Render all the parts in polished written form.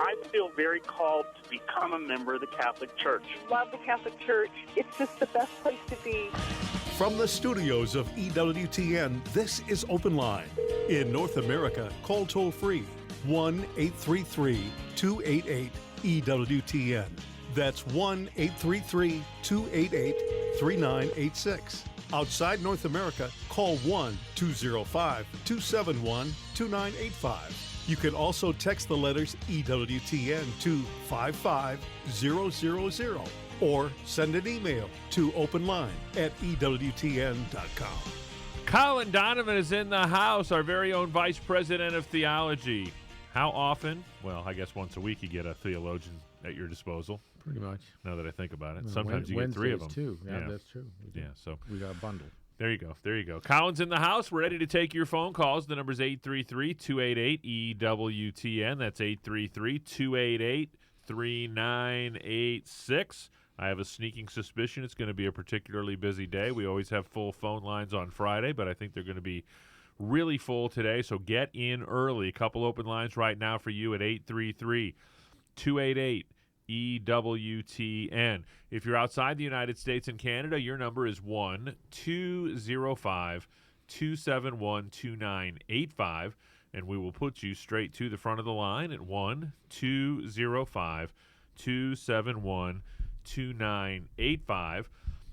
I feel very called to become a member of the Catholic Church. Love the Catholic Church. It's just the best place to be. From the studios of EWTN, this is Open Line. In North America, call toll-free 1-833-288-EWTN. That's 1-833-288-3986. Outside North America, call 1-205-271-2985. You can also text the letters EWTN to 55000 or send an email to openline@ewtn.com. Colin Donovan is in the house, our very own Vice President of Theology. How often? Well, I guess once a week you get a theologian at your disposal. Pretty much. Now that I think about it. Sometimes you get three of them. Too. Yeah, that's true. So we got a bundle. There you go. There you go. Colin's in the house. We're ready to take your phone calls. The number's 833-288-EWTN. That's 833-288-3986. I have a sneaking suspicion it's going to be a particularly busy day. We always have full phone lines on Friday, but I think they're going to be really full today, so get in early. A couple open lines right now for you at 833-288-EWTN. If you're outside the United States and Canada, your number is 1-205-271-2985, and we will put you straight to the front of the line at 1-205-271-2985.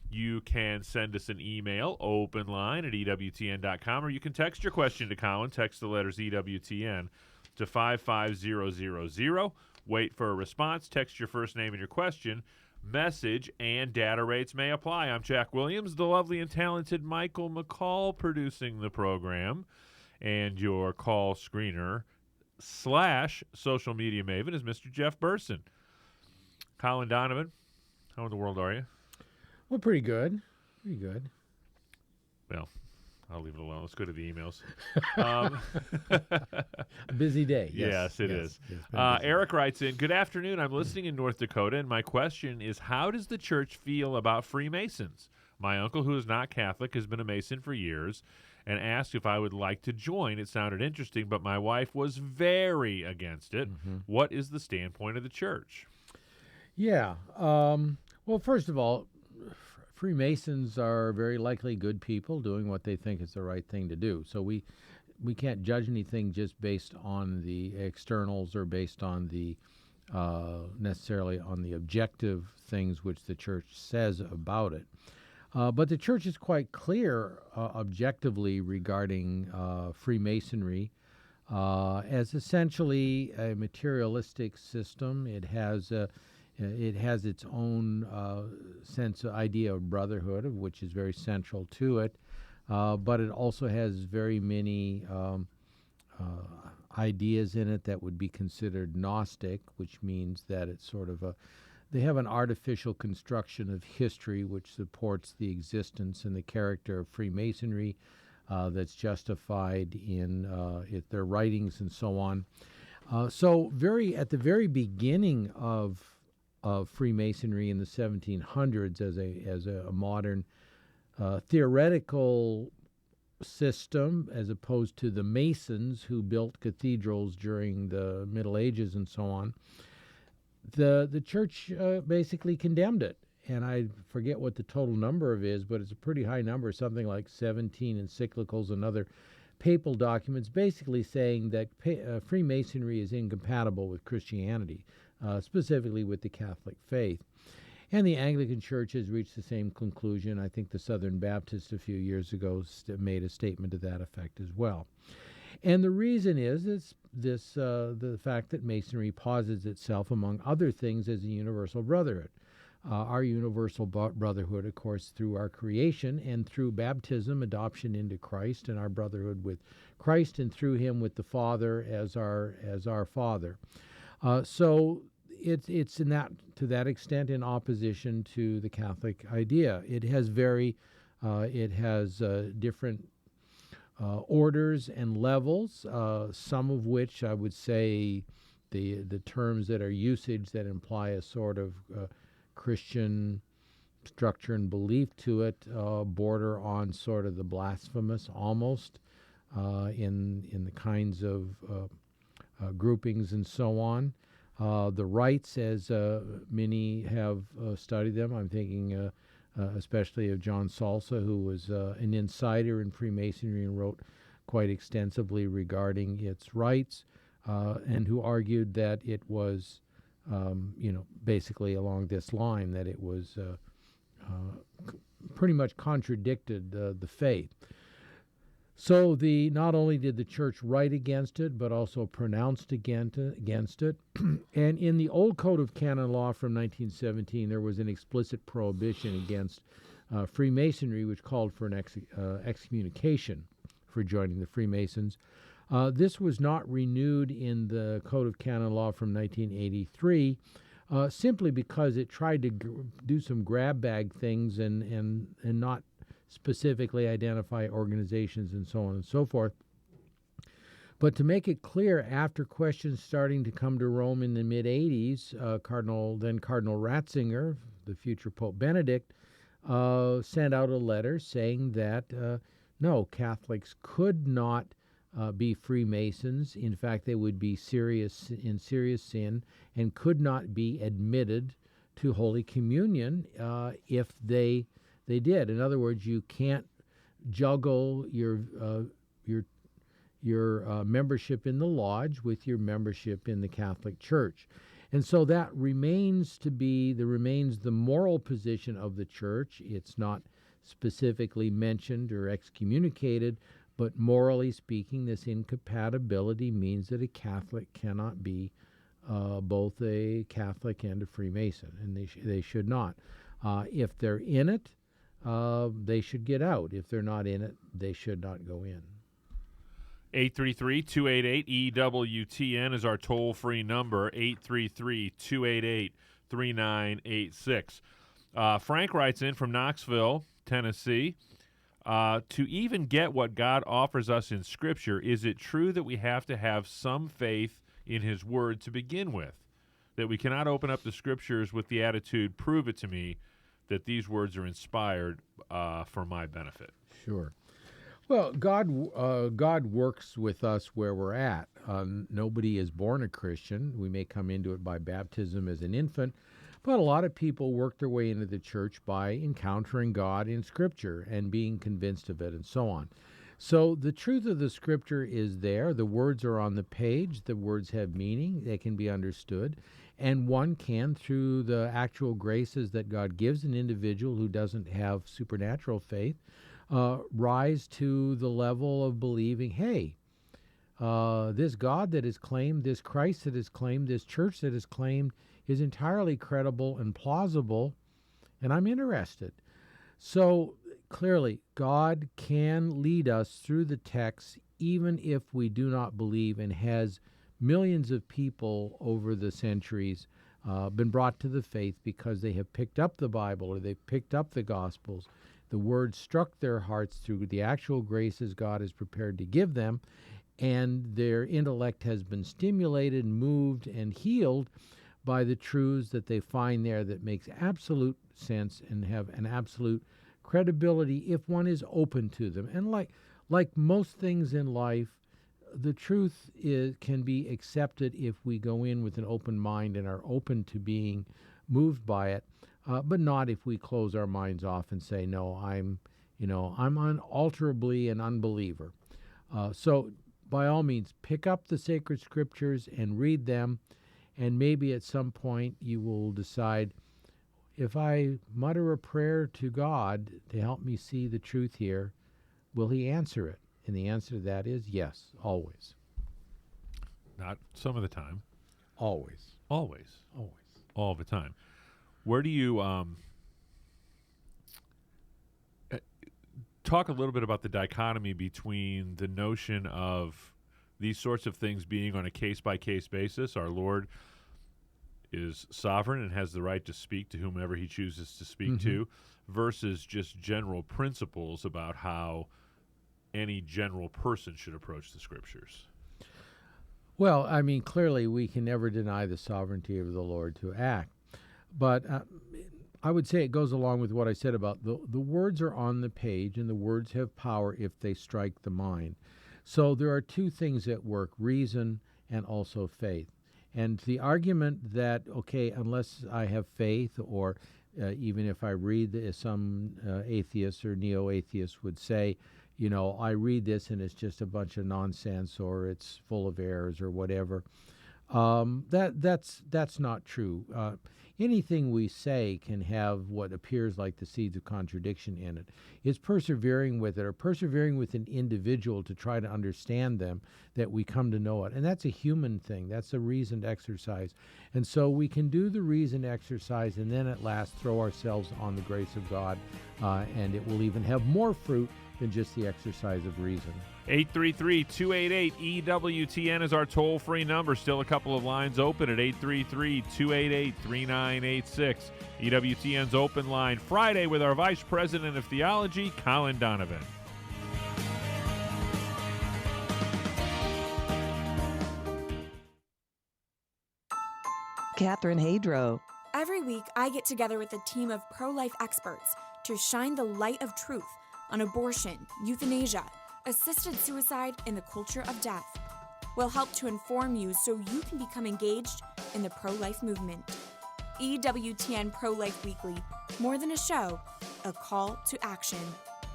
You can send us an email, openline@ewtn.com, or you can text your question to Colin. Text the letters EWTN to 55000. Wait for a response. Text your first name and your question. Message and data rates may apply. I'm Jack Williams, the lovely and talented Michael McCall producing the program, and your call screener / social media maven is Mr. Jeff Burson. Colin Donovan, how in the world are you? Well, pretty good. Pretty good. Well, I'll leave it alone. Let's go to the emails. A busy day. Yes, it is. Eric writes in, good afternoon. I'm listening in North Dakota, and my question is, how does the church feel about Freemasons? My uncle, who is not Catholic, has been a Mason for years and asked if I would like to join. It sounded interesting, but my wife was very against it. Mm-hmm. What is the standpoint of the church? Yeah. Well, first of all, Freemasons are very likely good people doing what they think is the right thing to do. So we can't judge anything just based on the externals or based on the necessarily on the objective things which the church says about it. But the church is quite clear objectively regarding Freemasonry as essentially a materialistic system. It has its own idea of brotherhood, which is very central to it, but it also has very many ideas in it that would be considered Gnostic, which means that it's sort of they have an artificial construction of history which supports the existence and the character of Freemasonry that's justified in their writings and so on. So at the very beginning of Freemasonry in the 1700s as a modern theoretical system, as opposed to the Masons who built cathedrals during the Middle Ages and so on, the church basically condemned it. And I forget what the total number of is, but it's a pretty high number, something like 17 encyclicals and other papal documents basically saying that Freemasonry is incompatible with Christianity. Specifically with the Catholic faith. And the Anglican Church has reached the same conclusion. I think the Southern Baptists a few years ago made a statement to that effect as well. And the reason is the fact that Masonry posits itself, among other things, as a universal brotherhood. Our universal brotherhood, of course, through our creation and through baptism, adoption into Christ, and our brotherhood with Christ, and through Him with the Father as our Father. So it's to that extent in opposition to the Catholic idea. It has different orders and levels, some of which I would say the terms that are usage that imply a sort of Christian structure and belief to it border on sort of the blasphemous almost in the kinds of groupings and so on. The rites, as many have studied them, I'm thinking especially of John Salsa, who was an insider in Freemasonry and wrote quite extensively regarding its rites, and who argued that it was, basically along this line, that it was pretty much contradicted the faith. So not only did the church write against it, but also pronounced against it. And in the old Code of Canon Law from 1917, there was an explicit prohibition against Freemasonry, which called for an excommunication for joining the Freemasons. This was not renewed in the Code of Canon Law from 1983, simply because it tried to do some grab bag things and not specifically identify organizations and so on and so forth. But to make it clear, after questions starting to come to Rome in the mid-'80s, Cardinal Ratzinger, the future Pope Benedict, sent out a letter saying that no, Catholics could not be Freemasons. In fact, they would be in serious sin and could not be admitted to Holy Communion if they did. In other words, you can't juggle your membership in the lodge with your membership in the Catholic Church. And so that remains the moral position of the Church. It's not specifically mentioned or excommunicated, but morally speaking, this incompatibility means that a Catholic cannot be both a Catholic and a Freemason, and they should not. If they're in it, they should get out. If they're not in it, they should not go in. 833-288-EWTN is our toll-free number, 833-288-3986. Frank writes in from Knoxville, Tennessee. To even get what God offers us in Scripture, is it true that we have to have some faith in His Word to begin with? That we cannot open up the Scriptures with the attitude, prove it to me, that these words are inspired for my benefit? Sure. Well, God works with us where we're at. Nobody is born a Christian. We may come into it by baptism as an infant, but a lot of people work their way into the church by encountering God in Scripture and being convinced of it and so on. So the truth of the Scripture is there. The words are on the page. The words have meaning. They can be understood. And one can, through the actual graces that God gives an individual who doesn't have supernatural faith, rise to the level of believing, hey, this God that is claimed, this Christ that is claimed, this church that is claimed is entirely credible and plausible, and I'm interested. So clearly, God can lead us through the text even if we do not believe, and has millions of people over the centuries been brought to the faith because they have picked up the Bible or they've picked up the Gospels. The Word struck their hearts through the actual graces God is prepared to give them, and their intellect has been stimulated, moved, and healed by the truths that they find there that makes absolute sense and have an absolute credibility if one is open to them. And like most things in life, the truth can be accepted if we go in with an open mind and are open to being moved by it, but not if we close our minds off and say, no, I'm unalterably an unbeliever. So by all means, pick up the sacred scriptures and read them, and maybe at some point you will decide, if I mutter a prayer to God to help me see the truth here, will He answer it? And the answer to that is yes, always. Not some of the time. Always. Always. Always. All the time. Where do you talk a little bit about the dichotomy between the notion of these sorts of things being on a case-by-case basis? Our Lord is sovereign and has the right to speak to whomever He chooses to speak to, versus just general principles about how any general person should approach the Scriptures. Well, I mean, clearly we can never deny the sovereignty of the Lord to act. But I would say it goes along with what I said about the words are on the page, and the words have power if they strike the mind. So there are two things at work, reason and also faith. And the argument that, okay, unless I have faith, or even if I read, as some atheists or neo-atheists would say, I read this and it's just a bunch of nonsense, or it's full of errors or whatever. That's not true. Anything we say can have what appears like the seeds of contradiction in it. It's persevering with it, or persevering with an individual to try to understand them, that we come to know it. And that's a human thing. That's a reasoned exercise. And so we can do the reasoned exercise and then at last throw ourselves on the grace of God, and it will even have more fruit than just the exercise of reason. 833-288-EWTN is our toll-free number. Still a couple of lines open at 833-288-3986. EWTN's open line Friday with our Vice President of Theology, Colin Donovan. Catherine Hadro. Every week, I get together with a team of pro-life experts to shine the light of truth on abortion, euthanasia, assisted suicide, and the culture of death. We'll help to inform you so you can become engaged in the pro-life movement. EWTN Pro-Life Weekly, more than a show, a call to action.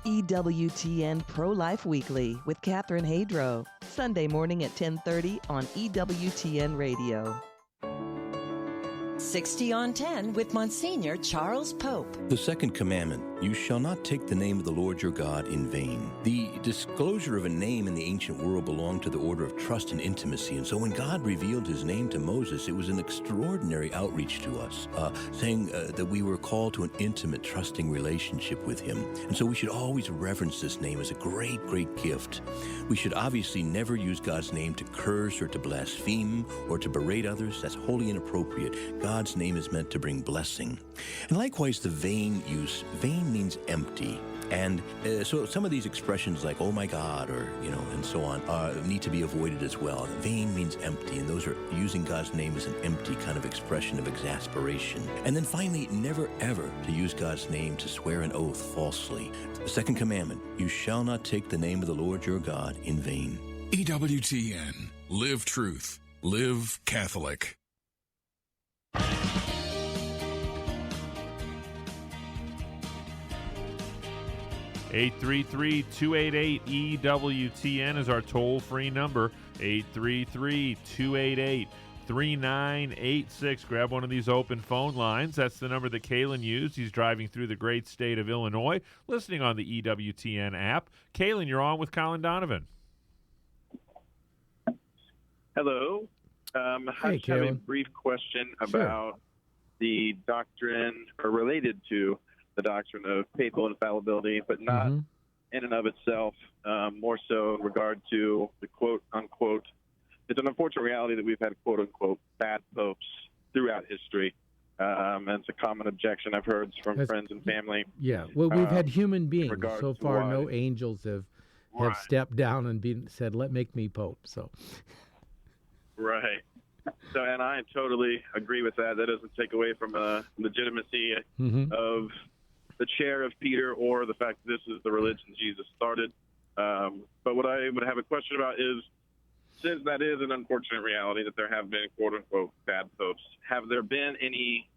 EWTN Pro-Life Weekly with Catherine Hadro, Sunday morning at 10:30 on EWTN Radio. 60 on 10 with Monsignor Charles Pope. The second commandment, you shall not take the name of the Lord your God in vain. The disclosure of a name in the ancient world belonged to the order of trust and intimacy. And so when God revealed his name to Moses, it was an extraordinary outreach to us, saying that we were called to an intimate, trusting relationship with him. And so we should always reverence this name as a great, great gift. We should obviously never use God's name to curse or to blaspheme or to berate others. That's wholly inappropriate. God's name is meant to bring blessing. And likewise, the vain use. Vain means empty. And so some of these expressions like, oh my God, or, and so on, need to be avoided as well. Vain means empty, and those are using God's name as an empty kind of expression of exasperation. And then finally, never ever to use God's name to swear an oath falsely. The second commandment, you shall not take the name of the Lord your God in vain. EWTN. Live truth. Live Catholic. 833-288-EWTN is our toll-free number. 833-288-3986. Grab one of these open phone lines. That's the number that Kalen used. He's driving through the great state of Illinois, listening on the EWTN app. Kalen, you're on with Colin Donovan. Hello. I just have a brief question about the doctrine, or related to the doctrine of papal infallibility, but not in and of itself, more so in regard to the quote-unquote. It's an unfortunate reality that we've had quote-unquote bad popes throughout history, and it's a common objection I've heard from friends and family. Yeah, well, we've had human beings. So far, no angels have stepped down and said, make me pope. So, right. So, and I totally agree with that. That doesn't take away from the legitimacy of the chair of Peter, or the fact that this is the religion Jesus started. But what I would have a question about is, since that is an unfortunate reality that there have been quote-unquote bad popes, have there been any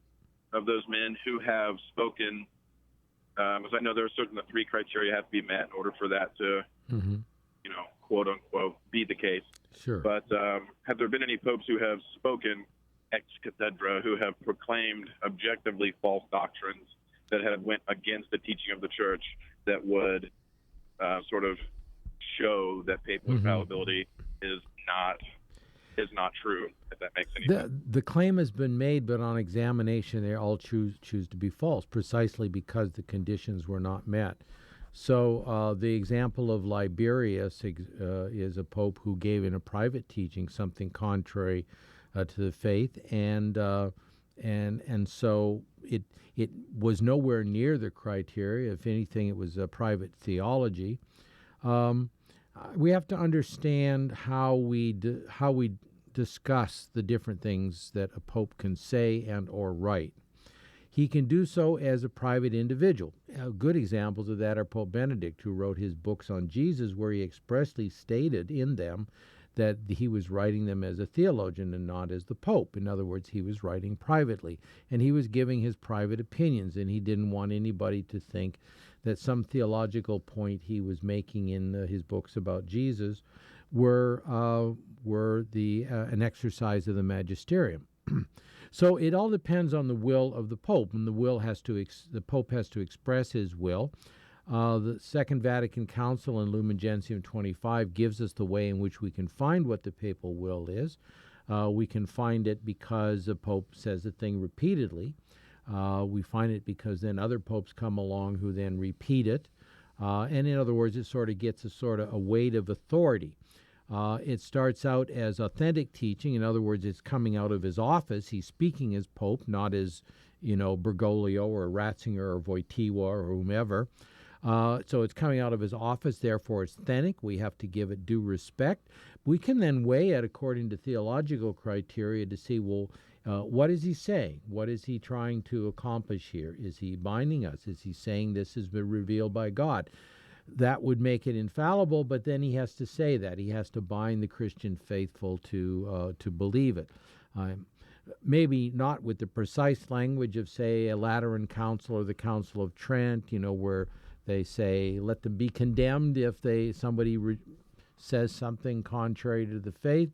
of those men who have spoken, as I know there are certain three criteria have to be met in order for that to, quote-unquote be the case. Sure. But have there been any popes who have spoken ex cathedra, who have proclaimed objectively false doctrines that have went against the teaching of the church, that would sort of show that papal infallibility is not true, if that makes any sense? The claim has been made, but on examination they all choose to be false, precisely because the conditions were not met. So the example of Liberius is a pope who gave in a private teaching something contrary to the faith, and so it was nowhere near the criteria. If anything, it was a private theology. We have to understand how we discuss the different things that a pope can say and or write. He can do so as a private individual. Good examples of that are Pope Benedict, who wrote his books on Jesus, where he expressly stated in them that he was writing them as a theologian and not as the Pope. In other words, he was writing privately, and he was giving his private opinions, and he didn't want anybody to think that some theological point he was making in his books about Jesus were an exercise of the magisterium. So it all depends on the will of the Pope, and the Pope has to express his will. The Second Vatican Council in Lumen Gentium 25 gives us the way in which we can find what the papal will is. We can find it because the Pope says a thing repeatedly. We find it because then other popes come along who then repeat it. And in other words, it sort of gets a weight of authority. It starts out as authentic teaching. In other words, it's coming out of his office. He's speaking as Pope, not as, Bergoglio or Ratzinger or Wojtyła or whomever. So it's coming out of his office, therefore it's authentic. We have to give it due respect. We can then weigh it according to theological criteria to see, what is he saying? What is he trying to accomplish here? Is he binding us? Is he saying this has been revealed by God? That would make it infallible, but then he has to say that. He has to bind the Christian faithful to believe it. Maybe not with the precise language of, say, a Lateran Council or the Council of Trent, where they say, let them be condemned if somebody says something contrary to the faith.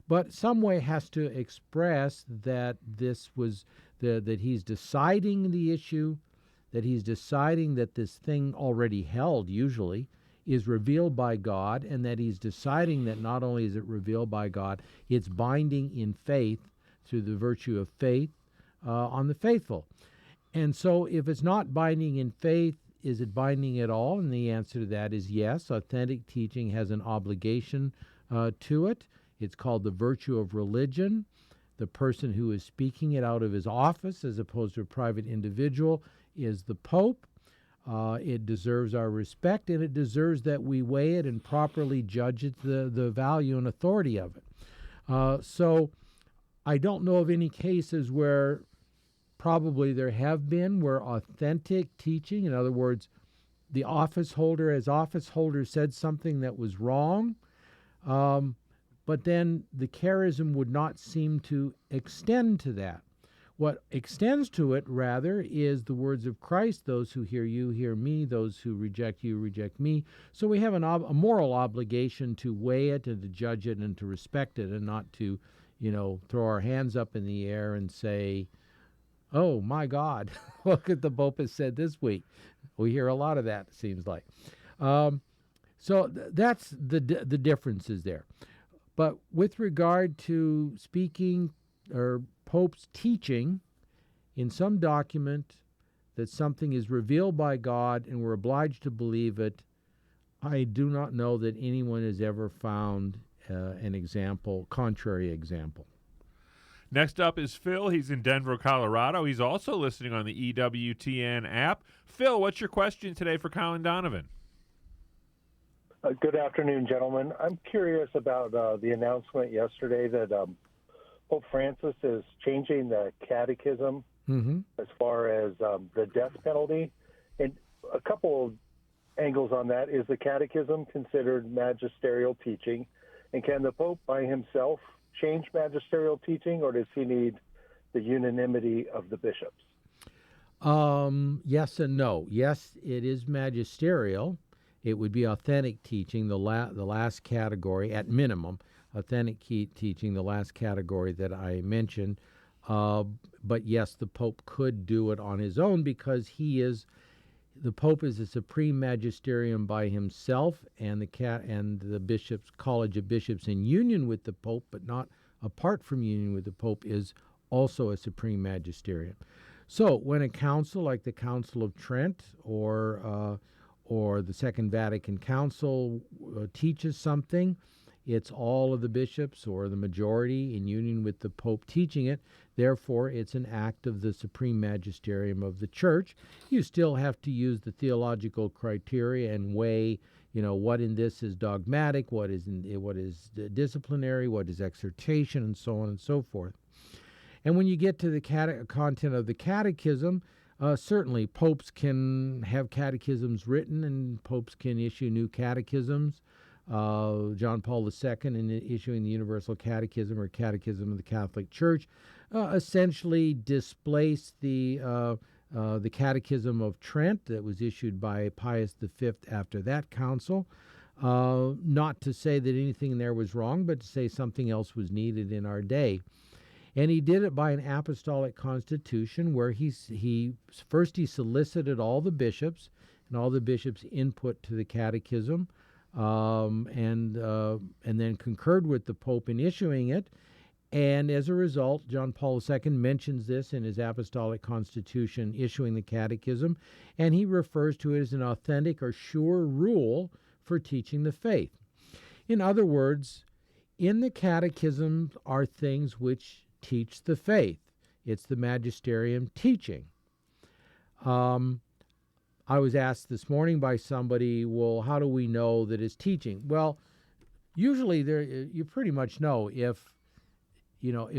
But some way has to express that this was that he's deciding the issue, that he's deciding that this thing already held, usually, is revealed by God, and that he's deciding that not only is it revealed by God, it's binding in faith through the virtue of faith on the faithful. And so if it's not binding in faith, is it binding at all? And the answer to that is yes. Authentic teaching has an obligation to it. It's called the virtue of religion. The person who is speaking it out of his office, as opposed to a private individual, is the Pope. It deserves our respect, and it deserves that we weigh it and properly judge it, the value and authority of it. So I don't know of any cases where, probably there have been, where authentic teaching, in other words, the office holder as office holder said something that was wrong, but then the charism would not seem to extend to that. What extends to it, rather, is the words of Christ: those who hear you, hear me; those who reject you, reject me. So we have a moral obligation to weigh it and to judge it and to respect it, and not to, throw our hands up in the air and say, oh, my God, look at the Pope has said this week. We hear a lot of that, it seems like. So that's the differences there. But with regard to speaking or Pope's teaching in some document that something is revealed by God and we're obliged to believe it, I do not know that anyone has ever found an example, contrary example. Next up is Phil. He's in Denver, Colorado. He's also listening on the EWTN app. Phil, what's your question today for Colin Donovan? Good afternoon, gentlemen. I'm curious about the announcement yesterday that Pope Francis is changing the Catechism as far as the death penalty. And a couple of angles on that. Is the Catechism considered magisterial teaching? And can the Pope by himself change magisterial teaching, or does he need the unanimity of the bishops? Yes and no. Yes, it is magisterial. It would be authentic teaching, the last category, at minimum, authentic teaching, the last category that I mentioned. But yes, the Pope could do it on his own, because the Pope is a supreme magisterium by himself, and the bishops, College of Bishops, in union with the Pope, but not apart from union with the Pope, is also a supreme magisterium. So when a council like the Council of Trent or the Second Vatican Council teaches something, it's all of the bishops or the majority in union with the Pope teaching it. Therefore, it's an act of the supreme magisterium of the Church. You still have to use the theological criteria and weigh, what in this is dogmatic, what is disciplinary, what is exhortation, and so on and so forth. And when you get to the content of the Catechism, certainly popes can have catechisms written, and popes can issue new catechisms. John Paul II, in issuing the Universal Catechism or Catechism of the Catholic Church, essentially displaced the Catechism of Trent that was issued by Pius V after that council. Not to say that anything there was wrong, but to say something else was needed in our day. And he did it by an apostolic constitution where he solicited all the bishops and all the bishops' input to the catechism, and then concurred with the Pope in issuing it. And as a result, John Paul II mentions this in his apostolic constitution issuing the catechism, and he refers to it as an authentic or sure rule for teaching the faith. In other words, in the catechism are things which teach the faith. It's the magisterium teaching. I was asked this morning by somebody, well, how do we know that it's teaching? Well, usually you pretty much know if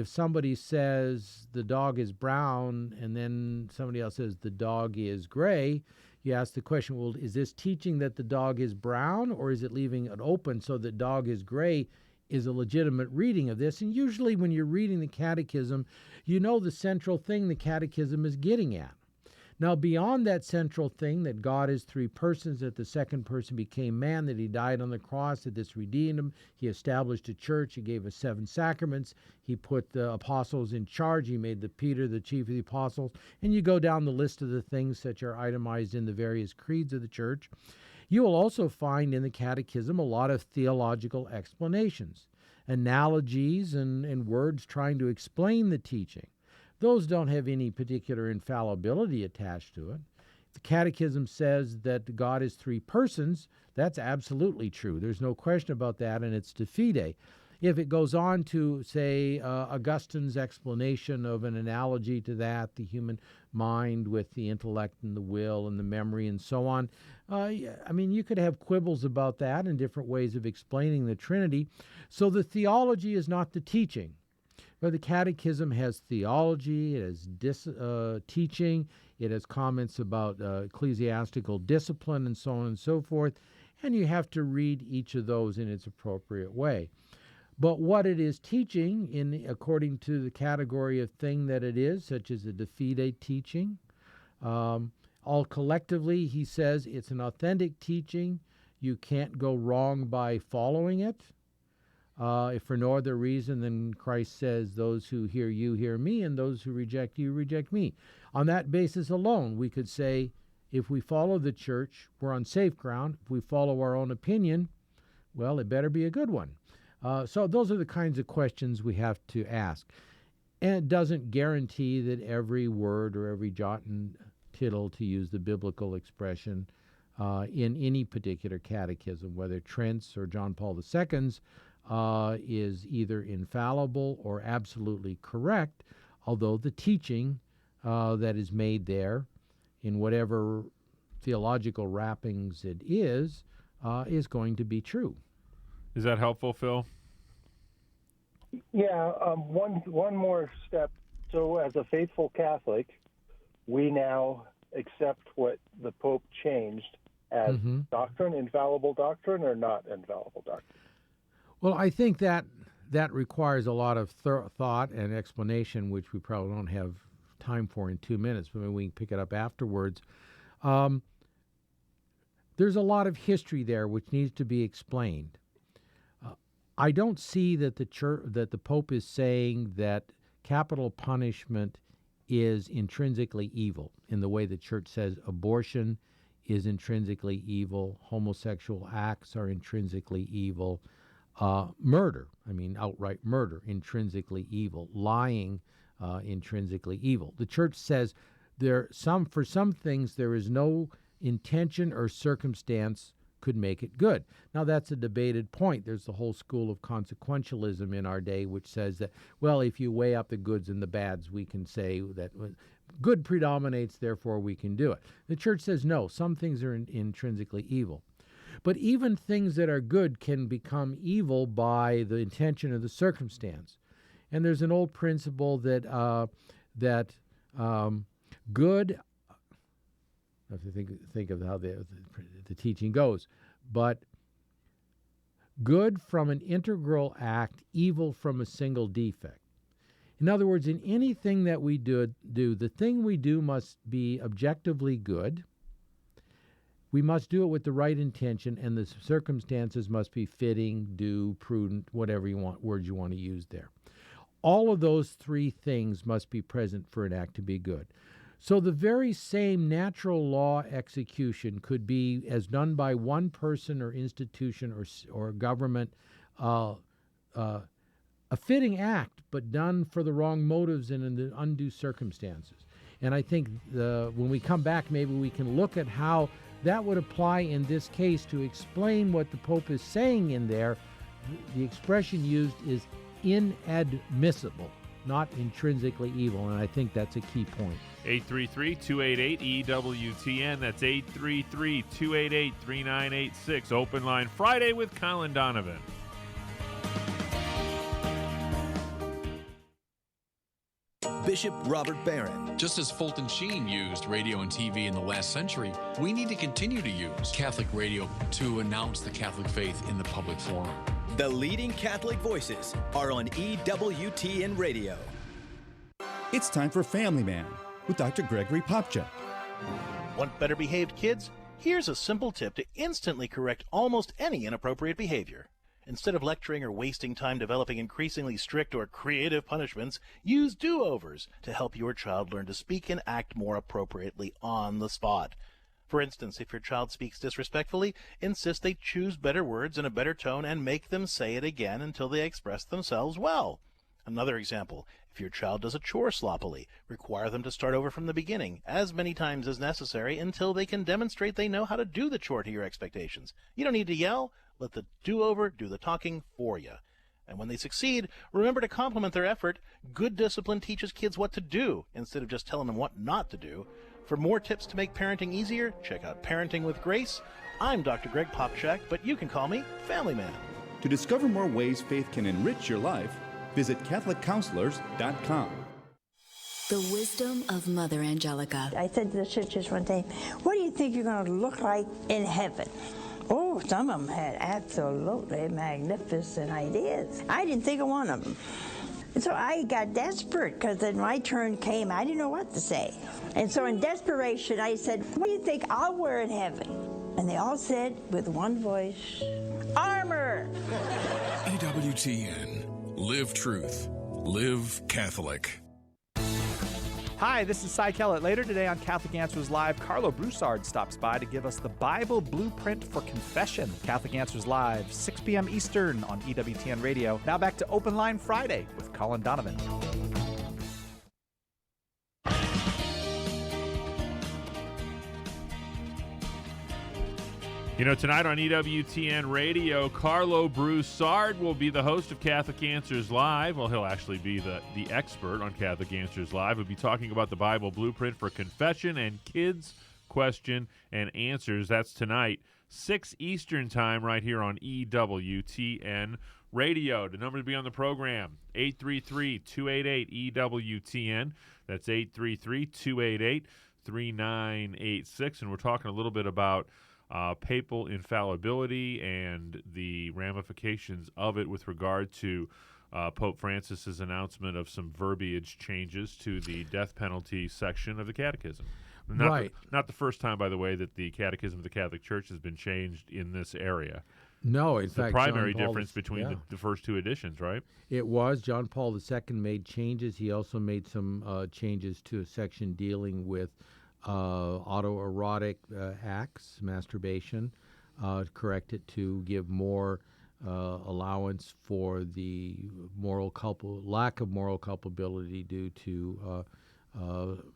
somebody says the dog is brown and then somebody else says the dog is gray, you ask the question, well, is this teaching that the dog is brown, or is it leaving it open so that dog is gray is a legitimate reading of this? And usually when you're reading the catechism, you know the central thing the catechism is getting at. Now, beyond that central thing that God is three persons, that the second person became man, that he died on the cross, that this redeemed him, he established a church, he gave us 7 sacraments, he put the apostles in charge, he made Peter the chief of the apostles, and you go down the list of the things that are itemized in the various creeds of the church. You will also find in the catechism a lot of theological explanations, analogies and words trying to explain the teaching. Those don't have any particular infallibility attached to it. The Catechism says that God is 3 persons. That's absolutely true. There's no question about that, and it's de fide. If it goes on to, say, Augustine's explanation of an analogy to that, the human mind with the intellect and the will and the memory and so on, you could have quibbles about that and different ways of explaining the Trinity. So the theology is not the teaching. But the Catechism has theology, it has teaching, it has comments about ecclesiastical discipline and so on and so forth, and you have to read each of those in its appropriate way. But what it is teaching, according to the category of thing that it is, such as a de fide teaching, all collectively, he says it's an authentic teaching. You can't go wrong by following it. If for no other reason than Christ says, those who hear you hear me, and those who reject you reject me. On that basis alone, we could say, if we follow the church, we're on safe ground. If we follow our own opinion, well, it better be a good one. So those are the kinds of questions we have to ask. And it doesn't guarantee that every word or every jot and tittle, to use the biblical expression, in any particular catechism, whether Trent's or John Paul II's, is either infallible or absolutely correct, although the teaching that is made there, in whatever theological wrappings it is going to be true. Is that helpful, Phil? Yeah, one more step. So as a faithful Catholic, we now accept what the Pope changed as doctrine, infallible doctrine, or not infallible doctrine? Well, I think that requires a lot of thought and explanation, which we probably don't have time for in 2 minutes, but maybe we can pick it up afterwards. There's a lot of history there which needs to be explained. I don't see that the Pope is saying that capital punishment is intrinsically evil in the way the Church says abortion is intrinsically evil, homosexual acts are intrinsically evil. Murder, outright murder, intrinsically evil. Lying, intrinsically evil. The Church says for some things there is no intention or circumstance could make it good. Now that's a debated point. There's the whole school of consequentialism in our day which says that, well, if you weigh up the goods and the bads, we can say that good predominates, therefore we can do it. The Church says no, some things are intrinsically evil. But even things that are good can become evil by the intention or the circumstance. And there's an old principle that good, I have to think of how the teaching goes, but good from an integral act, evil from a single defect. In other words, in anything that we do, the thing we do must be objectively good. We must do it with the right intention, and the circumstances must be fitting, due, prudent, whatever words you want to use there. All of those three things must be present for an act to be good. So the very same natural law execution could be, as done by one person or institution or government, a fitting act, but done for the wrong motives and in the undue circumstances. And I think when we come back, maybe we can look at how that would apply in this case to explain what the Pope is saying in there. The expression used is inadmissible, not intrinsically evil, and I think that's a key point. 833-288-EWTN. That's 833-288-3986. Open line Friday with Colin Donovan. Bishop Robert Barron. Just as Fulton Sheen used radio and TV in the last century, we need to continue to use Catholic radio to announce the Catholic faith in the public forum. The leading Catholic voices are on EWTN Radio. It's time for Family Man with Dr. Gregory Popchak. Want better behaved kids? Here's a simple tip to instantly correct almost any inappropriate behavior. Instead of lecturing or wasting time developing increasingly strict or creative punishments, use do-overs to help your child learn to speak and act more appropriately on the spot. For instance, if your child speaks disrespectfully, insist they choose better words and a better tone and make them say it again until they express themselves well. Another example, if your child does a chore sloppily, require them to start over from the beginning, as many times as necessary, until they can demonstrate they know how to do the chore to your expectations. You don't need to yell. Let the do-over do the talking for you. And when they succeed, remember to compliment their effort. Good discipline teaches kids what to do, instead of just telling them what not to do. For more tips to make parenting easier, check out Parenting with Grace. I'm Dr. Greg Popchak, but you can call me Family Man. To discover more ways faith can enrich your life, visit CatholicCounselors.com. The wisdom of Mother Angelica. I said to the sisters one day, what do you think you're going to look like in heaven? Oh, some of them had absolutely magnificent ideas. I didn't think of one of them. And so I got desperate because then my turn came. I didn't know what to say. And so in desperation, I said, what do you think I'll wear in heaven? And they all said with one voice, armor. EWTN. Live truth. Live Catholic. Hi, this is Cy Kellett. Later today on Catholic Answers Live, Carlo Broussard stops by to give us the Bible blueprint for confession. Catholic Answers Live, 6 p.m. Eastern on EWTN Radio. Now back to Open Line Friday with Colin Donovan. You know, tonight on EWTN Radio, Carlo Broussard will be the host of Catholic Answers Live. Well, he'll actually be the expert on Catholic Answers Live. We'll be talking about the Bible blueprint for confession and kids' question and answers. That's tonight, 6 Eastern time, right here on EWTN Radio. The number to be on the program, 833-288-EWTN. That's 833-288-3986. And we're talking a little bit about papal infallibility and the ramifications of it with regard to Pope Francis's announcement of some verbiage changes to the death penalty section of the Catechism. Not the first time, by the way, that the Catechism of the Catholic Church has been changed in this area. No, in it's fact, the primary difference between the first two editions, right? It was. John Paul II made changes. He also made some changes to a section dealing with autoerotic acts, masturbation, correct it to give more allowance for the lack of moral culpability due to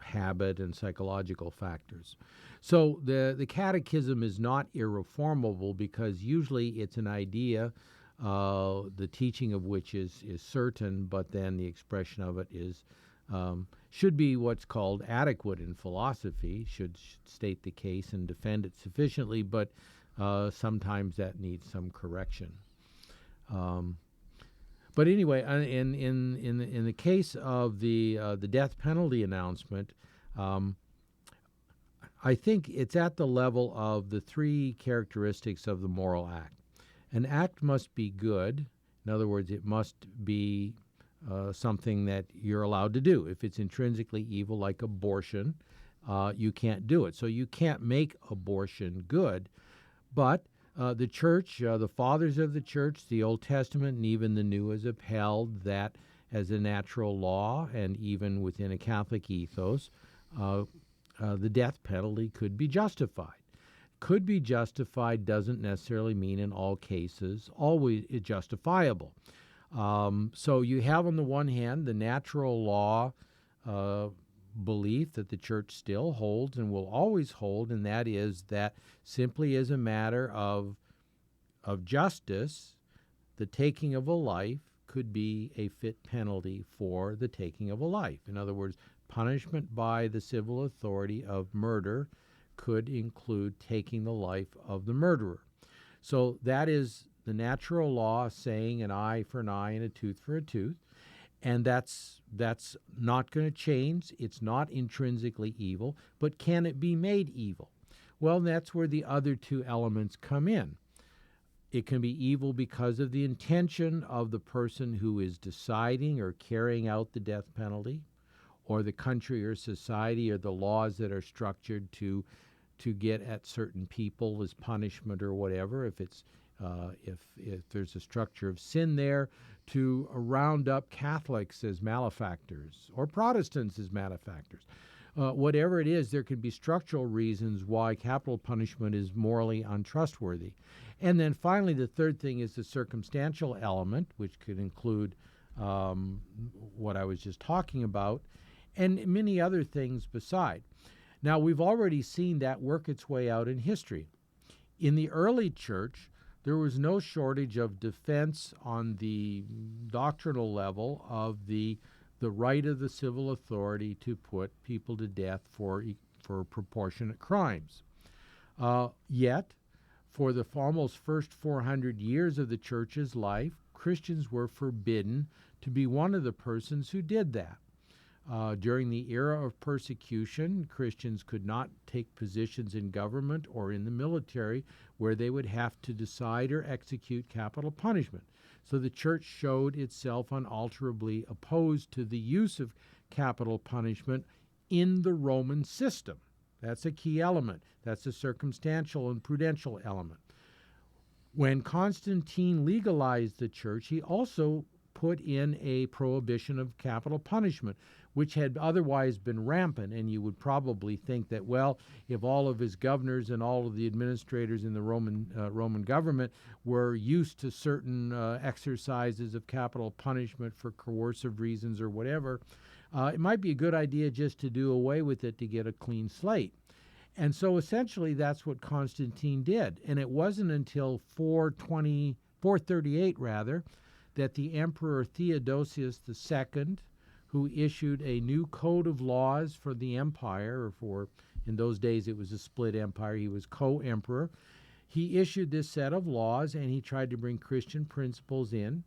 habit and psychological factors. So the Catechism is not irreformable because usually it's an idea, the teaching of which is certain, but then the expression of it is should be what's called adequate in philosophy, should state the case and defend it sufficiently, but sometimes that needs some correction. But anyway, in the case of the death penalty announcement, I think it's at the level of the three characteristics of the moral act. An act must be good. In other words, it must be something that you're allowed to do. If it's intrinsically evil, like abortion, you can't do it. So you can't make abortion good. But the church, the fathers of the church, the Old Testament and even the New has upheld that as a natural law, and even within a Catholic ethos, the death penalty could be justified. Could be justified doesn't necessarily mean in all cases always justifiable. So you have on the one hand the natural law belief that the church still holds and will always hold, and that is that simply as a matter of justice, the taking of a life could be a fit penalty for the taking of a life. In other words, punishment by the civil authority of murder could include taking the life of the murderer. So that is the natural law saying an eye for an eye and a tooth for a tooth. And that's not going to change. It's not intrinsically evil, but can it be made evil? Well, that's where the other two elements come in. It can be evil because of the intention of the person who is deciding or carrying out the death penalty, or the country or society or the laws that are structured to get at certain people as punishment or whatever. If it's if there's a structure of sin there, to round up Catholics as malefactors or Protestants as malefactors. Whatever it is, there could be structural reasons why capital punishment is morally untrustworthy. And then finally, the third thing is the circumstantial element, which could include what I was just talking about, and many other things beside. Now, we've already seen that work its way out in history. In the early church, there was no shortage of defense on the doctrinal level of the right of the civil authority to put people to death for proportionate crimes. Yet, for the almost first 400 years of the church's life, Christians were forbidden to be one of the persons who did that. During the era of persecution, Christians could not take positions in government or in the military where they would have to decide or execute capital punishment. So the church showed itself unalterably opposed to the use of capital punishment in the Roman system. That's a key element. That's a circumstantial and prudential element. When Constantine legalized the church, he also put in a prohibition of capital punishment, which had otherwise been rampant. And you would probably think that, well, if all of his governors and all of the administrators in the Roman government were used to certain exercises of capital punishment for coercive reasons or whatever, it might be a good idea just to do away with it to get a clean slate. And so essentially that's what Constantine did. And it wasn't until 438 that the Emperor Theodosius II, who issued a new code of laws for the empire, or in those days it was a split empire, he was co-emperor. He issued this set of laws, and he tried to bring Christian principles in.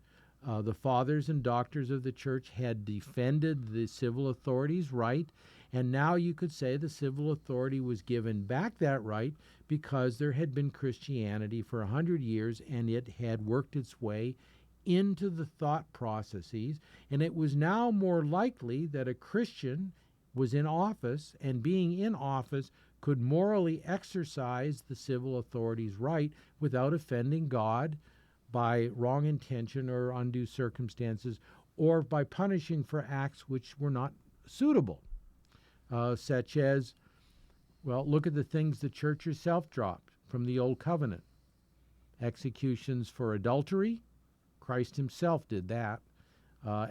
The fathers and doctors of the church had defended the civil authorities' right, and now you could say the civil authority was given back that right because there had been Christianity for 100 years, and it had worked its way into the thought processes, and it was now more likely that a Christian was in office, and being in office could morally exercise the civil authorities' right without offending God by wrong intention or undue circumstances, or by punishing for acts which were not suitable, such as, well, look at the things the church herself dropped from the Old Covenant. Executions for adultery, Christ himself did that.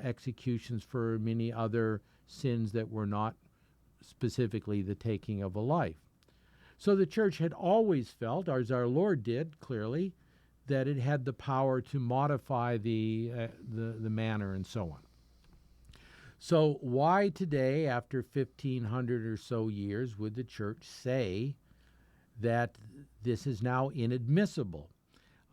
Executions for many other sins that were not specifically the taking of a life. So the church had always felt, as our Lord did clearly, that it had the power to modify the manner and so on. So why today, after 1,500 or so years, would the church say that this is now inadmissible?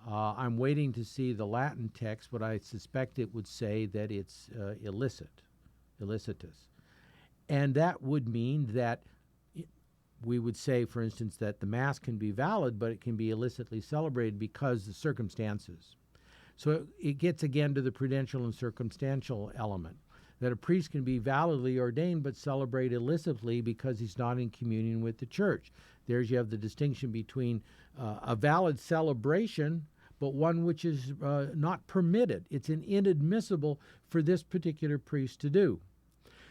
I'm waiting to see the Latin text, but I suspect it would say that it's illicitous. And that would mean that we would say, for instance, that the Mass can be valid, but it can be illicitly celebrated because the circumstances. So it gets again to the prudential and circumstantial element, that a priest can be validly ordained but celebrate illicitly because he's not in communion with the church. There's you have the distinction between a valid celebration, but one which is not permitted. It's inadmissible for this particular priest to do.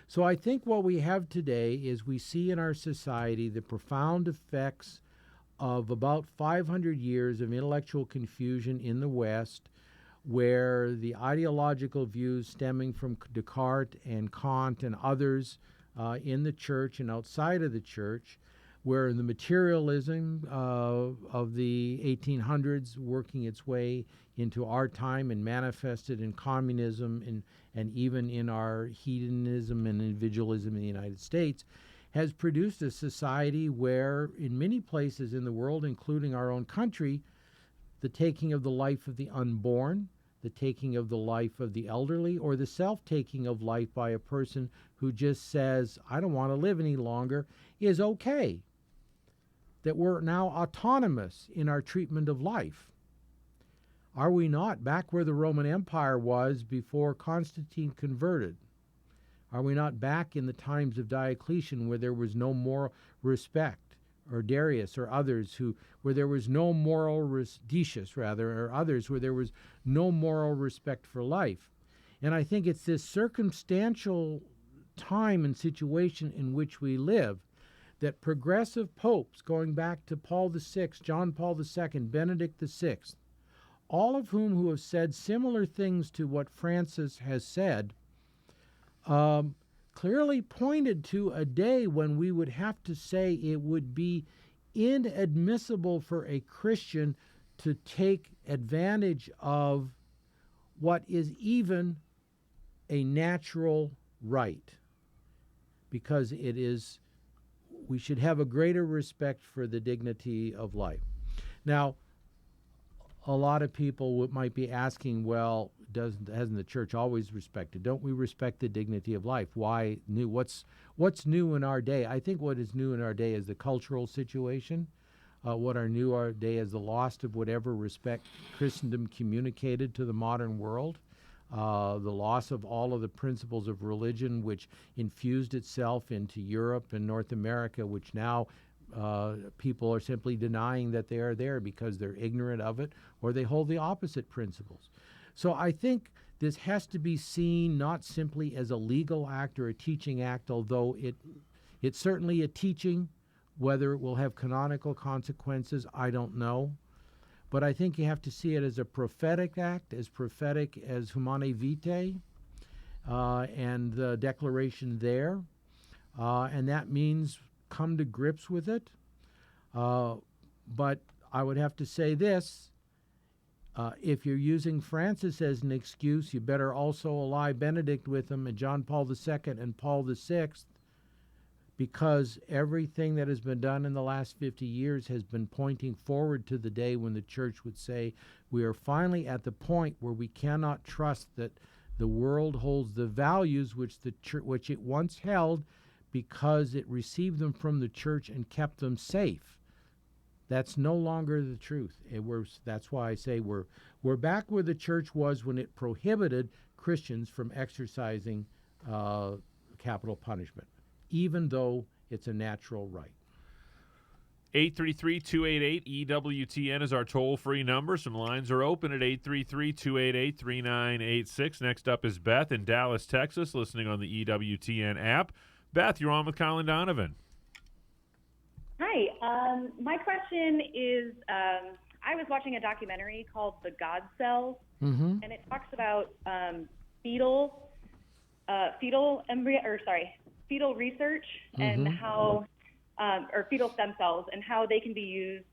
So I think what we have today is we see in our society the profound effects of about 500 years of intellectual confusion in the West, where the ideological views stemming from Descartes and Kant and others in the church and outside of the church, where the materialism of the 1800s working its way into our time and manifested in communism and even in our hedonism and individualism in the United States, has produced a society where in many places in the world, including our own country, the taking of the life of the unborn, the taking of the life of the elderly, or the self-taking of life by a person who just says, I don't want to live any longer, is okay. That we're now autonomous in our treatment of life. Are we not back where the Roman Empire was before Constantine converted? Are we not back in the times of Diocletian where there was no moral respect, or Darius or others where there was no moral Decius rather, or others where there was no moral respect for life? And I think it's this circumstantial time and situation in which we live that progressive popes, going back to Paul VI, John Paul II, Benedict VI, all of who have said similar things to what Francis has said, clearly pointed to a day when we would have to say it would be inadmissible for a Christian to take advantage of what is even a natural right, because we should have a greater respect for the dignity of life. Now, a lot of people might be asking, well, hasn't the church always respected? Don't we respect the dignity of life? Why new? What's new in our day? I think what is new in our day is the cultural situation. What are new in our day is the loss of whatever respect Christendom communicated to the modern world. The loss of all of the principles of religion which infused itself into Europe and North America, which now people are simply denying that they are there because they're ignorant of it, or they hold the opposite principles. So I think this has to be seen not simply as a legal act or a teaching act, although it's certainly a teaching. Whether it will have canonical consequences, I don't know. But I think you have to see it as a prophetic act, as prophetic as Humanae Vitae and the declaration there. And that means come to grips with it. But I would have to say this. If you're using Francis as an excuse, you better also ally Benedict with him and John Paul II and Paul VI, because everything that has been done in the last 50 years has been pointing forward to the day when the church would say, we are finally at the point where we cannot trust that the world holds the values which it once held because it received them from the church and kept them safe. That's no longer the truth. That's why I say we're back where the church was when it prohibited Christians from exercising capital punishment, even though it's a natural right. 833-288-EWTN is our toll-free number. Some lines are open at 833-288-3986. Next up is Beth in Dallas, Texas, listening on the EWTN app. Beth, you're on with Colin Donovan. Hi. My question is, I was watching a documentary called The God Cells, and it talks about fetal research and how, or fetal stem cells, and how they can be used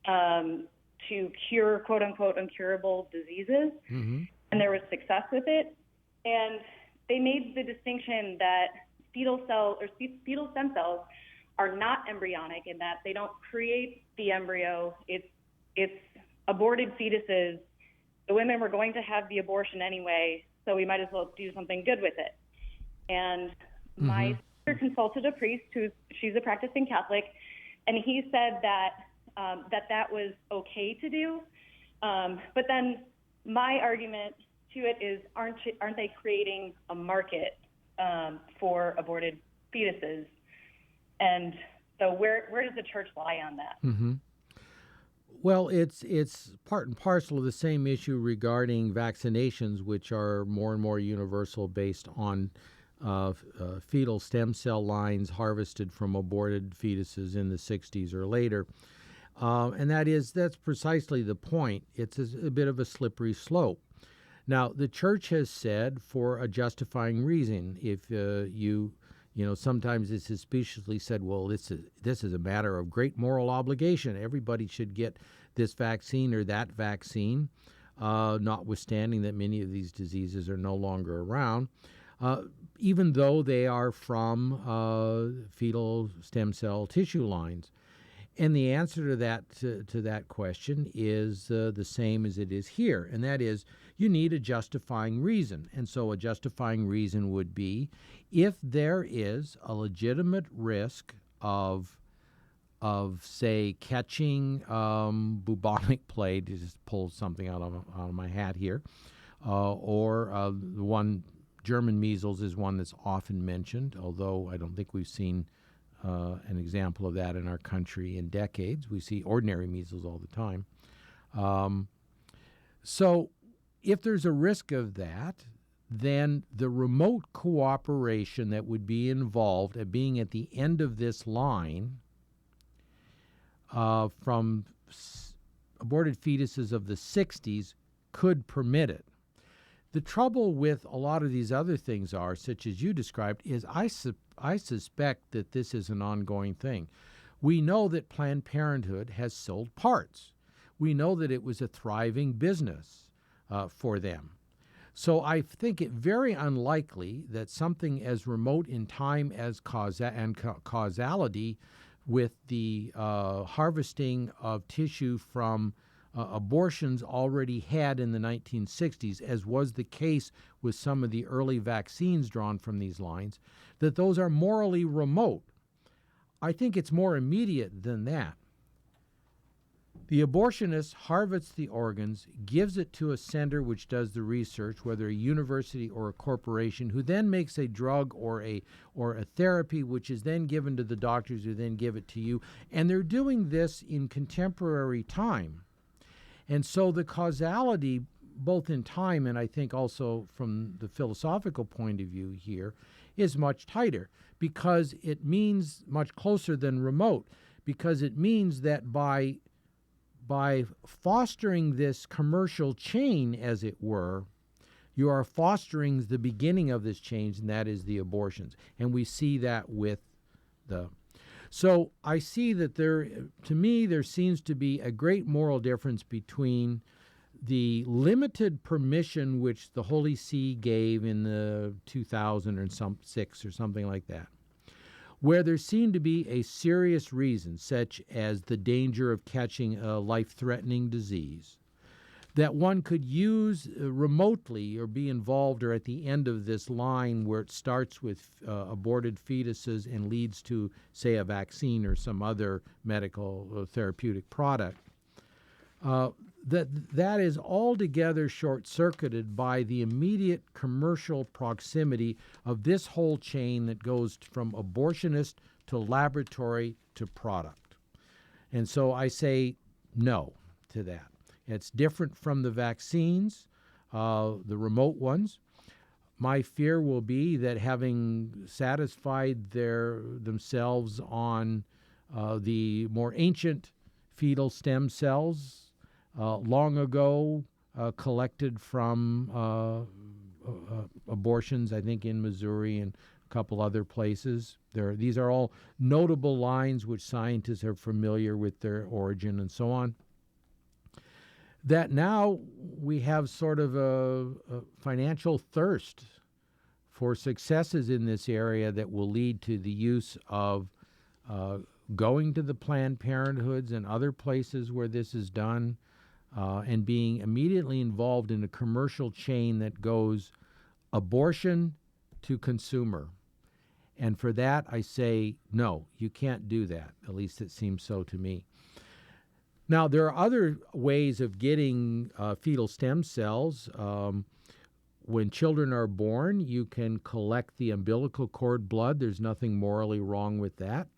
to cure quote unquote incurable diseases. And there was success with it. And they made the distinction that fetal stem cells are not embryonic in that they don't create the embryo. It's aborted fetuses. The women were going to have the abortion anyway, so we might as well do something good with it. And my sister consulted a priest she's a practicing Catholic, And he said that that was okay to do. But then my argument to it is, aren't they creating a market for aborted fetuses? And so where does the church lie on that? Mm-hmm. Well, it's part and parcel of the same issue regarding vaccinations, which are more and more universal based on fetal stem cell lines harvested from aborted fetuses in the 60s or later. And that's precisely the point. It's a bit of a slippery slope. Now, the church has said, for a justifying reason, if sometimes it's suspiciously said, well, this is a matter of great moral obligation. Everybody should get this vaccine or that vaccine, notwithstanding that many of these diseases are no longer around, even though they are from fetal stem cell tissue lines. And the answer to that question is the same as it is here, and that is you need a justifying reason. And so a justifying reason would be if there is a legitimate risk of say, catching bubonic plague, to just pull something out of my hat here, or the one, German measles is one that's often mentioned, although I don't think we've seen an example of that in our country in decades. We see ordinary measles all the time. So if there's a risk of that, then the remote cooperation that would be involved at being at the end of this line from aborted fetuses of the 60s could permit it. The trouble with a lot of these other things are, such as you described, is I suspect that this is an ongoing thing. We know that Planned Parenthood has sold parts. We know that it was a thriving business for them. So I think it very unlikely that something as remote in time as causality with the harvesting of tissue from abortions already had in the 1960s, as was the case with some of the early vaccines drawn from these lines, that those are morally remote. I think it's more immediate than that. The abortionist harvests the organs, gives it to a center which does the research, whether a university or a corporation, who then makes a drug or a therapy, which is then given to the doctors who then give it to you. And they're doing this in contemporary time. And so the causality, both in time and I think also from the philosophical point of view here, is much tighter, because it means much closer than remote, because it means that by fostering this commercial chain, as it were, you are fostering the beginning of this change, and that is the abortions. And we see that with the... So I see that to me, there seems to be a great moral difference between the limited permission which the Holy See gave in the 2006 or something like that, where there seemed to be a serious reason, such as the danger of catching a life-threatening disease, that one could use remotely or be involved or at the end of this line where it starts with aborted fetuses and leads to, say, a vaccine or some other medical therapeutic product. That is altogether short-circuited by the immediate commercial proximity of this whole chain that goes from abortionist to laboratory to product. And so I say no to that. It's different from the vaccines, the remote ones. My fear will be that having satisfied themselves on the more ancient fetal stem cells, long ago collected from abortions, I think in Missouri and a couple other places. These are all notable lines which scientists are familiar with their origin and so on. That now we have sort of a financial thirst for successes in this area that will lead to the use of going to the Planned Parenthoods and other places where this is done, and being immediately involved in a commercial chain that goes abortion to consumer. And for that, I say, no, you can't do that. At least it seems so to me. Now, there are other ways of getting fetal stem cells. When children are born, you can collect the umbilical cord blood. There's nothing morally wrong with that.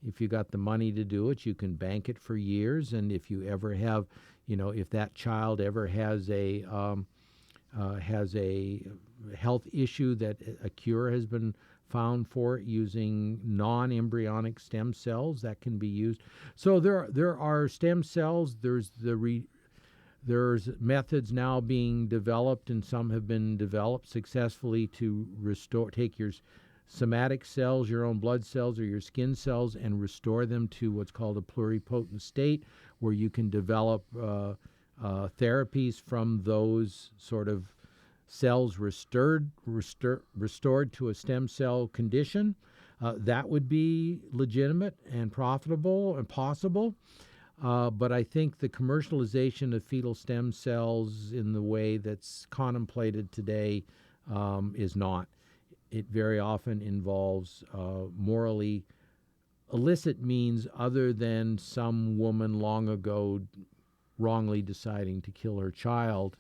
If you got the money to do it, you can bank it for years. And if you ever have, if that child ever has a health issue that a cure has been found for it using non-embryonic stem cells, that can be used. So there are stem cells. There's methods now being developed, and some have been developed successfully to take your somatic cells, your own blood cells or your skin cells, and restore them to what's called a pluripotent state, where you can develop therapies from those sort of cells restored to a stem cell condition. That would be legitimate and profitable and possible. But I think the commercialization of fetal stem cells in the way that's contemplated today is not. It very often involves morally illicit means other than some woman long ago wrongly deciding to kill her child,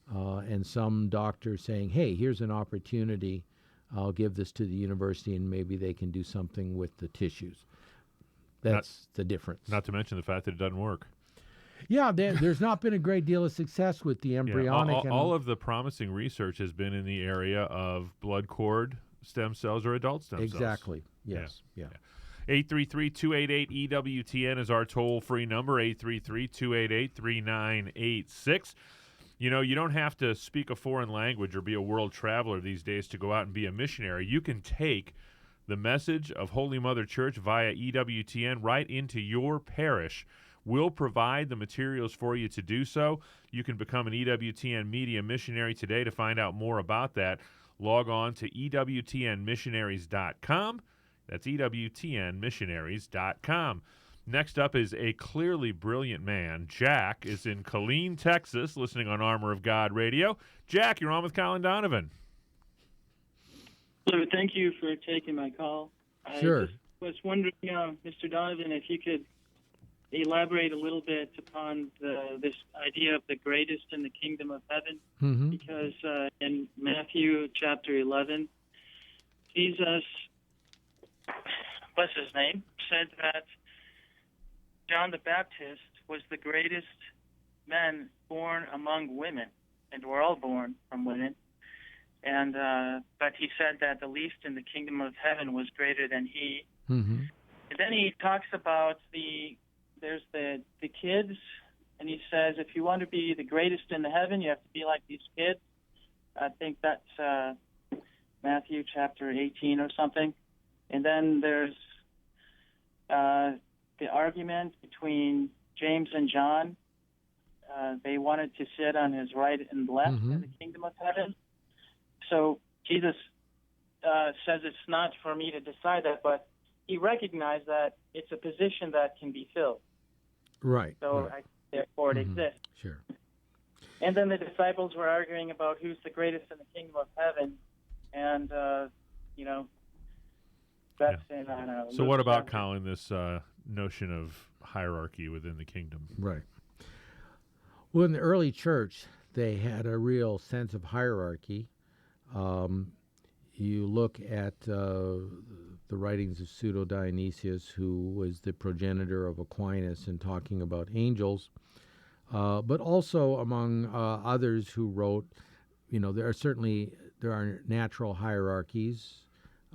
and some doctor saying, hey, here's an opportunity. I'll give this to the university and maybe they can do something with the tissues. That's the difference. Not to mention the fact that it doesn't work. Yeah, there's not been a great deal of success with the embryonic. Yeah, all of the promising research has been in the area of blood cord stem cells or adult stem cells. Exactly. Yes. Yeah. 833-288-EWTN is our toll-free number, 833-288-3986. You don't have to speak a foreign language or be a world traveler these days to go out and be a missionary. You can take the message of Holy Mother Church via EWTN right into your parish. We'll provide the materials for you to do so. You can become an EWTN media missionary today. To find out more about that, log on to EWTNmissionaries.com. That's EWTNmissionaries.com. Next up is a clearly brilliant man. Jack is in Killeen, Texas, listening on Armor of God Radio. Jack, you're on with Colin Donovan. So thank you for taking my call. Sure. I just was wondering, Mr. Donovan, if you could elaborate a little bit upon this idea of the greatest in the kingdom of heaven. Mm-hmm. Because in Matthew chapter 11, Jesus, bless his name, said that John the Baptist was the greatest man born among women, and we're all born from women. And but he said that the least in the kingdom of heaven was greater than he. Mm-hmm. And then he talks about there's the kids, and he says if you want to be the greatest in the heaven, you have to be like these kids. I think that's Matthew chapter 18 or something. And then there's the argument between James and John. They wanted to sit on his right and left in the kingdom of heaven. So Jesus says it's not for me to decide that, but he recognized that it's a position that can be filled. Right. So therefore it exists. Sure. And then the disciples were arguing about who's the greatest in the kingdom of heaven, and that's in So what about, Colin, this notion of hierarchy within the kingdom? Right. Well, in the early church, they had a real sense of hierarchy. You look at the writings of Pseudo-Dionysius, who was the progenitor of Aquinas, and talking about angels, but also among others who wrote, there are natural hierarchies.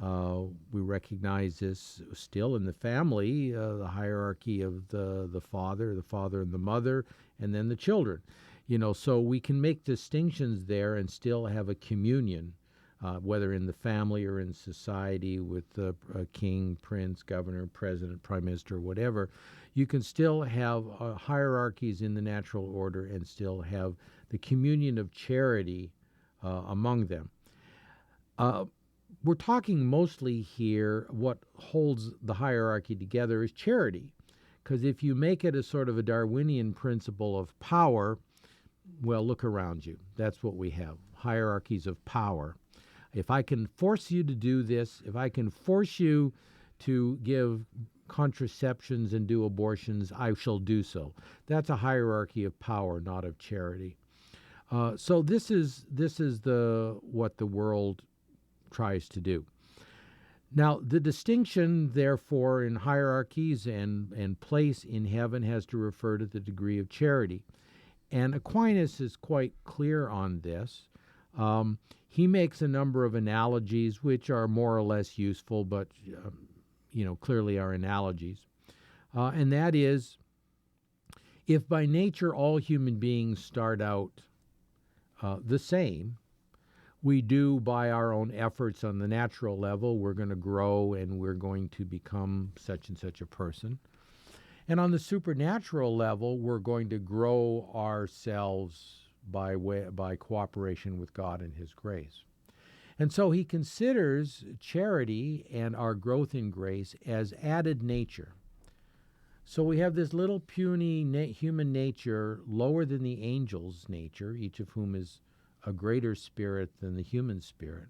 We recognize this still in the family, the hierarchy of the father and the mother, and then the children. So we can make distinctions there and still have a communion, whether in the family or in society with a king, prince, governor, president, prime minister, whatever. You can still have hierarchies in the natural order and still have the communion of charity among them. We're talking mostly here, what holds the hierarchy together is charity. Because if you make it a sort of a Darwinian principle of power, well, look around you. That's what we have, hierarchies of power. If I can force you to do this, if I can force you to give contraceptions and do abortions, I shall do so. That's a hierarchy of power, not of charity. So this is what the world tries to do. Now, the distinction, therefore, in hierarchies and place in heaven has to refer to the degree of charity. And Aquinas is quite clear on this. He makes a number of analogies which are more or less useful, but clearly are analogies. And that is, if by nature all human beings start out the same, we do by our own efforts on the natural level, we're going to grow and we're going to become such and such a person. And on the supernatural level, we're going to grow ourselves by cooperation with God and His grace. And so he considers charity and our growth in grace as added nature. So we have this little puny human nature lower than the angel's nature, each of whom is a greater spirit than the human spirit.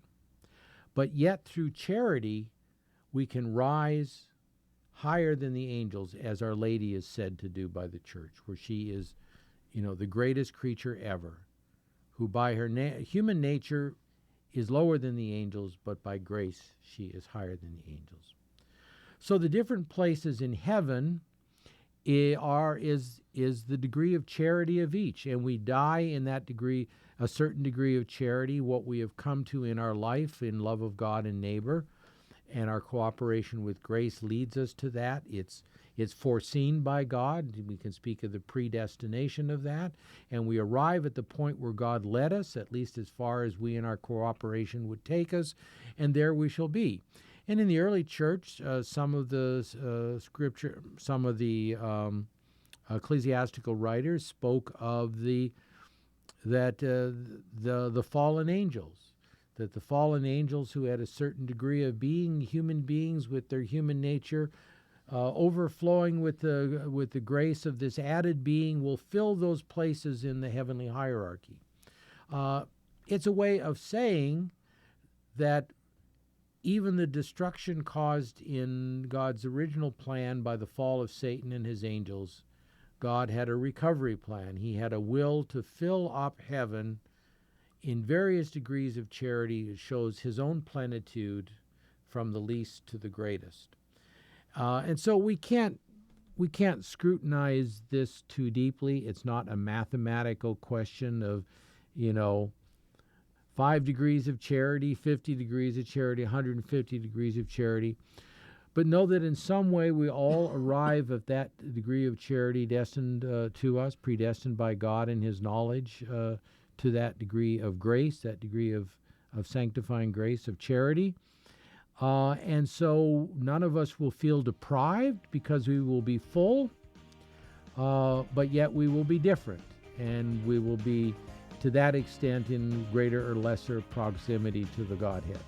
But yet through charity, we can rise higher than the angels, as Our Lady is said to do by the Church, where she is, the greatest creature ever, who by her human nature is lower than the angels, but by grace she is higher than the angels. So the different places in heaven is the degree of charity of each, and we die in that degree, a certain degree of charity, what we have come to in our life in love of God and neighbor, and our cooperation with grace leads us to that. It's foreseen by God. We can speak of the predestination of that, and we arrive at the point where God led us, at least as far as we in our cooperation would take us, and there we shall be. And in the early church, some of the ecclesiastical writers spoke of the fallen angels, that the fallen angels who had a certain degree of being human beings with their human nature, overflowing with the grace of this added being, will fill those places in the heavenly hierarchy. It's a way of saying that even the destruction caused in God's original plan by the fall of Satan and his angels, God had a recovery plan. He had a will to fill up heaven in various degrees of charity. It shows His own plenitude from the least to the greatest. And so we can't scrutinize this too deeply. It's not a mathematical question of, 5 degrees of charity, 50 degrees of charity, 150 degrees of charity. But know that in some way we all arrive at that degree of charity destined to us, predestined by God in His knowledge, to that degree of grace, that degree of sanctifying grace, of charity. And so none of us will feel deprived because we will be full, but yet we will be different, and we will be, to that extent, in greater or lesser proximity to the Godhead.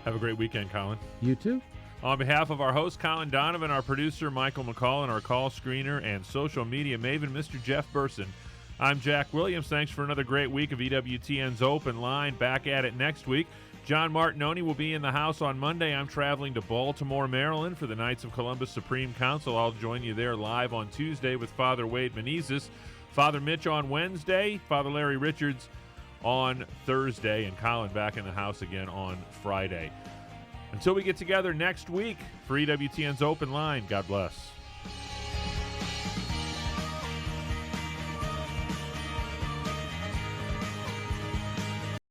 Have a great weekend, Colin. You too. On behalf of our host, Colin Donovan, our producer, Michael McCall, and our call screener and social media maven, Mr. Jeff Burson, I'm Jack Williams. Thanks for another great week of EWTN's Open Line. Back at it next week. John Martinoni will be in the house on Monday. I'm traveling to Baltimore, Maryland for the Knights of Columbus Supreme Council. I'll join you there live on Tuesday with Father Wade Menezes, Father Mitch on Wednesday, Father Larry Richards on Thursday, and Colin back in the house again on Friday. Until we get together next week for EWTN's Open Line, God bless.